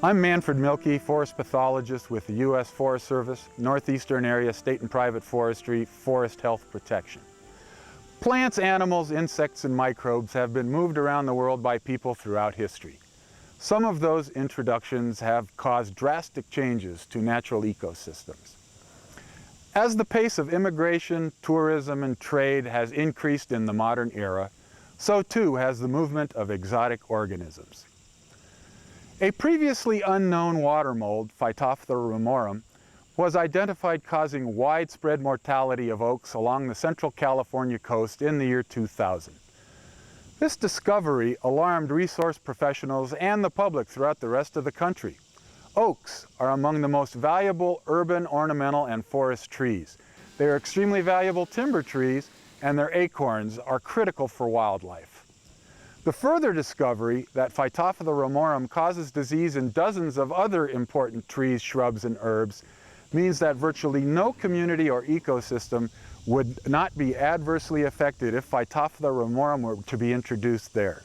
I'm Manfred Mielke, forest pathologist with the U.S. Forest Service, Northeastern Area State and Private Forestry, Forest Health Protection. Plants, animals, insects, and microbes have been moved around the world by people throughout history. Some of those introductions have caused drastic changes to natural ecosystems. As the pace of immigration, tourism, and trade has increased in the modern era, so too has the movement of exotic organisms. A previously unknown water mold, Phytophthora ramorum, was identified causing widespread mortality of oaks along the central California coast in the year 2000. This discovery alarmed resource professionals and the public throughout the rest of the country. Oaks are among the most valuable urban, ornamental, and forest trees. They are extremely valuable timber trees, and their acorns are critical for wildlife. The further discovery that Phytophthora ramorum causes disease in dozens of other important trees, shrubs, and herbs means that virtually no community or ecosystem would not be adversely affected if Phytophthora ramorum were to be introduced there.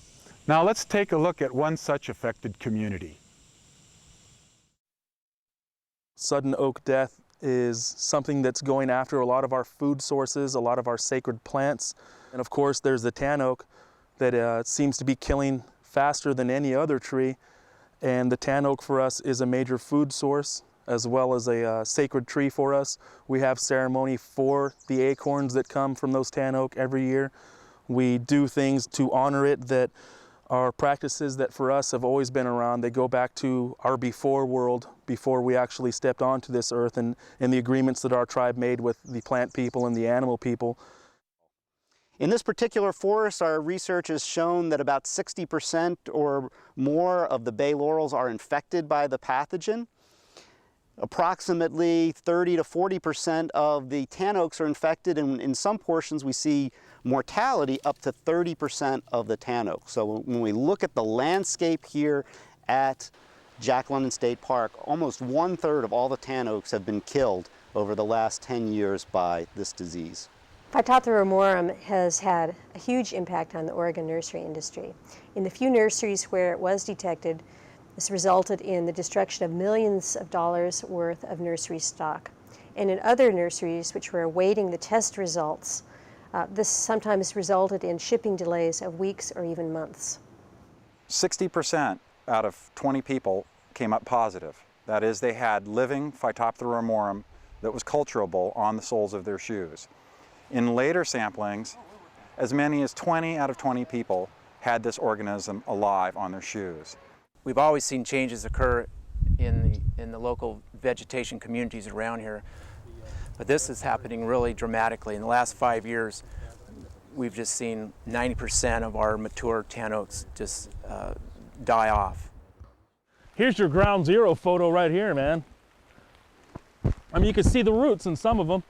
Now let's take a look at one such affected community. Sudden oak death is something that's going after a lot of our food sources, a lot of our sacred plants. And of course there's the tan oak that seems to be killing faster than any other tree. And the tan oak for us is a major food source as well as a sacred tree for us. We have ceremony for the acorns that come from those tan oak every year. We do things to honor it that are practices that for us have always been around. They go back to our before world, before we actually stepped onto this earth, and the agreements that our tribe made with the plant people and the animal people. In this particular forest, our research has shown that about 60% or more of the bay laurels are infected by the pathogen. Approximately 30 to 40% of the tan oaks are infected, and in some portions we see mortality up to 30% of the tan oak. So when we look at the landscape here at Jack London State Park, almost 1/3 of all the tan oaks have been killed over the last 10 years by this disease. Phytophthora ramorum has had a huge impact on the Oregon nursery industry. In the few nurseries where it was detected, this resulted in the destruction of millions of dollars worth of nursery stock. And in other nurseries which were awaiting the test results, this sometimes resulted in shipping delays of weeks or even months. 60% out of 20 people came up positive. That is, they had living Phytophthora ramorum that was culturable on the soles of their shoes. In later samplings, as many as 20 out of 20 people had this organism alive on their shoes. We've always seen changes occur in the local vegetation communities around here, but this is happening really dramatically. In the last 5 years, we've just seen 90% of our mature tan oaks just die off. Here's your ground zero photo right here, man. I mean, you can see the roots in some of them.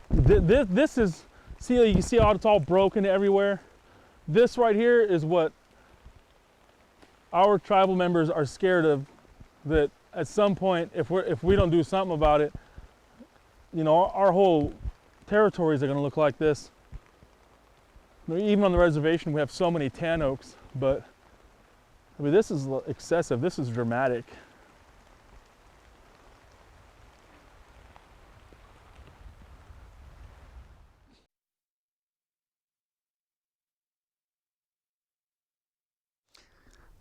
This is, see, you can see how it's all broken everywhere. This right here is what our tribal members are scared of, that at some point, if we don't do something about it, you know, our whole territories are going to look like this. Even on the reservation, we have so many tan oaks, but I mean, this is excessive. This is dramatic.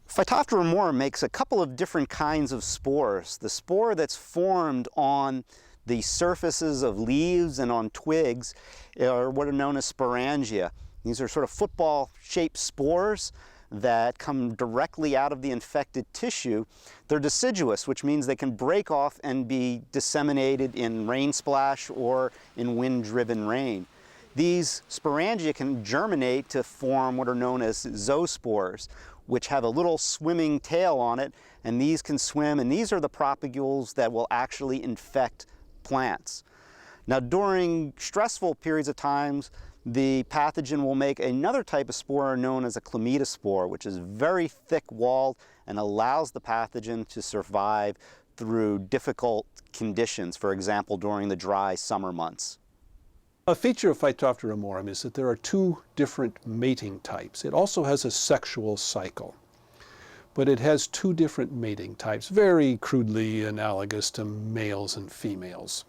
Phytophthora ramorum makes a couple of different kinds of spores. The spore that's formed on the surfaces of leaves and on twigs are what are known as sporangia. These are sort of football-shaped spores that come directly out of the infected tissue. They're deciduous, which means they can break off and be disseminated in rain splash or in wind-driven rain. These sporangia can germinate to form what are known as zoospores, which have a little swimming tail on it, and these can swim, and these are the propagules that will actually infect plants. Now, during stressful periods of times, the pathogen will make another type of spore known as a chlamydospore, which is very thick-walled and allows the pathogen to survive through difficult conditions, for example, during the dry summer months. A feature of Phytophthora ramorum is that there are two different mating types. It also has a sexual cycle. but it has two different mating types, very crudely analogous to males and females.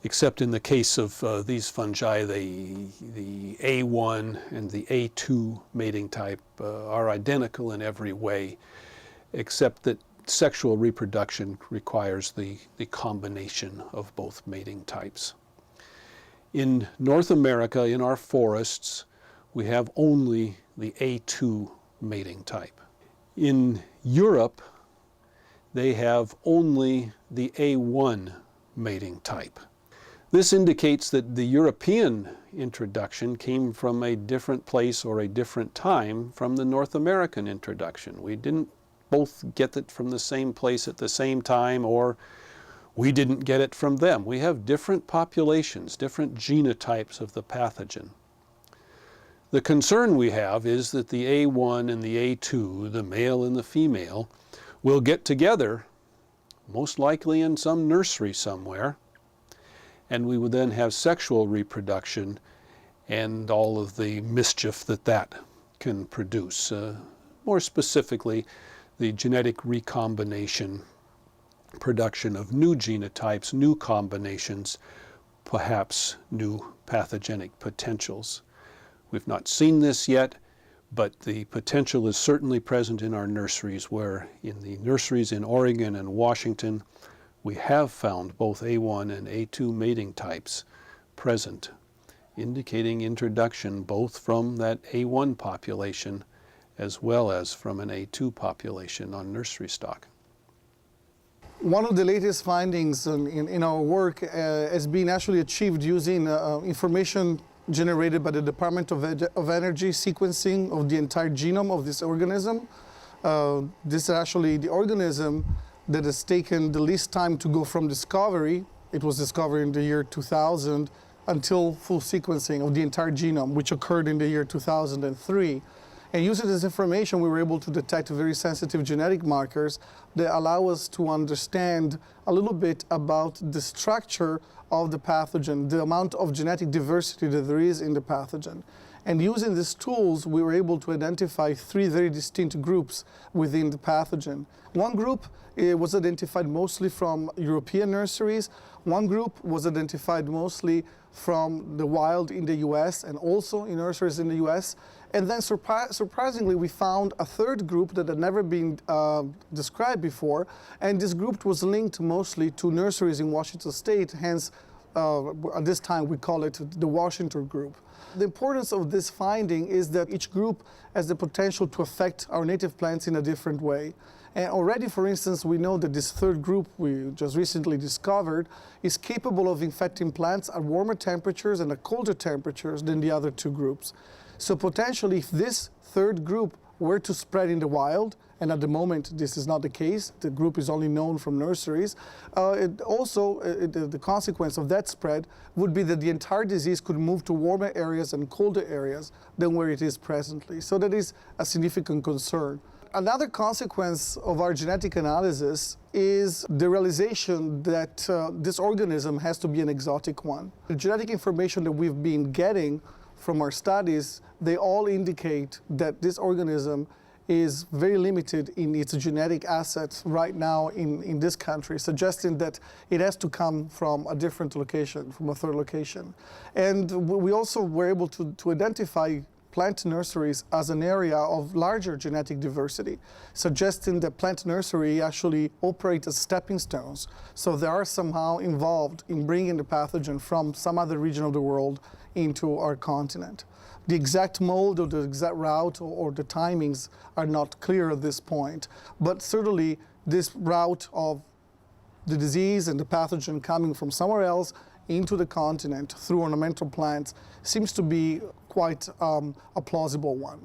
Except in the case of these fungi, the A1 and the A2 mating type are identical in every way, except that sexual reproduction requires the combination of both mating types. In North America, in our forests, we have only the A2 mating type. In Europe, they have only the A1 mating type. This indicates that the European introduction came from a different place or a different time from the North American introduction. We didn't both get it from the same place at the same time, or we didn't get it from them. We have different populations, different genotypes of the pathogen. The concern we have is that the A1 and the A2, the male and the female, will get together, most likely in some nursery somewhere, and we would then have sexual reproduction and all of the mischief that that can produce. More specifically, the genetic recombination, production of new genotypes, new combinations, perhaps new pathogenic potentials. We've not seen this yet, but the potential is certainly present in our nurseries, where in the nurseries in Oregon and Washington, we have found both A1 and A2 mating types present, indicating introduction both from that A1 population as well as from an A2 population on nursery stock. One of the latest findings in our work has been actually achieved using information generated by the Department of Energy sequencing of the entire genome of this organism. This is actually the organism that has taken the least time to go from discovery. It was discovered in the year 2000 until full sequencing of the entire genome, which occurred in the year 2003. And using this information, we were able to detect very sensitive genetic markers that allow us to understand a little bit about the structure of the pathogen, the amount of genetic diversity that there is in the pathogen. And using these tools, we were able to identify three very distinct groups within the pathogen. One group was identified mostly from European nurseries. One group was identified mostly from the wild in the US and also in nurseries in the US. And then surprisingly, we found a third group that had never been described before. And this group was linked mostly to nurseries in Washington State, hence at this time we call it the Washington group. The importance of this finding is that each group has the potential to affect our native plants in a different way. And already, for instance, we know that this third group we just recently discovered is capable of infecting plants at warmer temperatures and at colder temperatures than the other two groups. So potentially, if this third group were to spread in the wild, and at the moment this is not the case, the group is only known from nurseries, the consequence of that spread would be that the entire disease could move to warmer areas and colder areas than where it is presently. So that is a significant concern. Another consequence of our genetic analysis is the realization that this organism has to be an exotic one. The genetic information that we've been getting from our studies, they all indicate that this organism is very limited in its genetic assets right now in this country, suggesting that it has to come from a different location, from a third location. And we also were able to identify plant nurseries as an area of larger genetic diversity, suggesting that plant nursery actually operate as stepping stones. So they are somehow involved in bringing the pathogen from some other region of the world into our continent. The exact mode or the exact route or the timings are not clear at this point, but certainly this route of the disease and the pathogen coming from somewhere else into the continent through ornamental plants seems to be quite a plausible one.